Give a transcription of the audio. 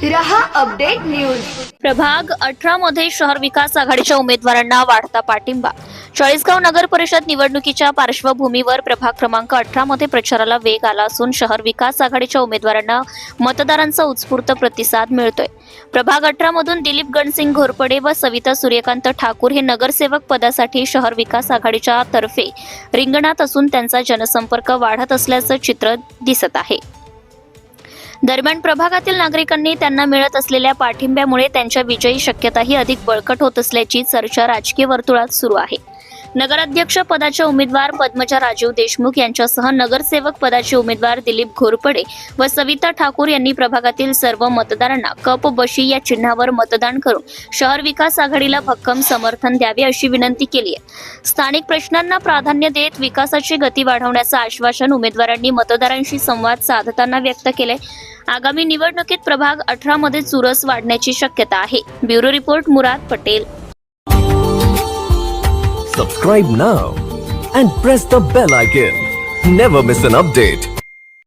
रहा update news. प्रभाग 18 मध्ये शहर विकास आघाडीच्या उमेदवारांना वाढता पाठिंबा। चाळीसगाव नगर परिषद निवडणुकीच्या पार्श्वभूमीवर प्रभाग क्रमांक 18 मध्ये प्रचाराला वेग आला असून शहर विकास आघाडीच्या उमेदवारांना मतदारांचा उत्स्फूर्त प्रतिसाद मिळतोय। प्रभाग 18 मधून दिलीप गणसिंग घोरपडे व सविता सूर्यकांत ठाकूर हे नगरसेवक पदासाठी शहर विकास आघाडीच्या तर्फे रिंगणात असून त्यांचा जनसंपर्क वाढत असल्याचं चित्र दिसत आहे। दरम्यान प्रभागातील नागरिकांनी त्यांना मिळत असलेल्या पाठिंब्यामुळे त्यांच्या विजयी शक्यताही अधिक बळकट होत असल्याची चर्चा राजकीय वर्तुळात सुरू आहे। नगराध्यक्ष पदाच्या उमेदवार पद्मजा राजीव देशमुख यांच्यासह नगरसेवक पदाचे उमेदवार दिलीप घोरपडे व सविता ठाकूर यांनी प्रभागातील सर्व मतदारांना कप बशी या चिन्हावर मतदान करून शहर विकास आघाडीला भक्कम समर्थन द्यावे अशी विनंती केली आहे। स्थानिक प्रश्नांना प्राधान्य देत विकासाची गती वाढवण्याचं आश्वासन उमेदवारांनी मतदारांशी संवाद साधताना व्यक्त केले। आगामी निवडणुकीत प्रभाग 18 मध्ये चुरस वाढण्याची शक्यता आहे। Bureau report Murad Patel. Subscribe now and press the bell icon. Never miss an update.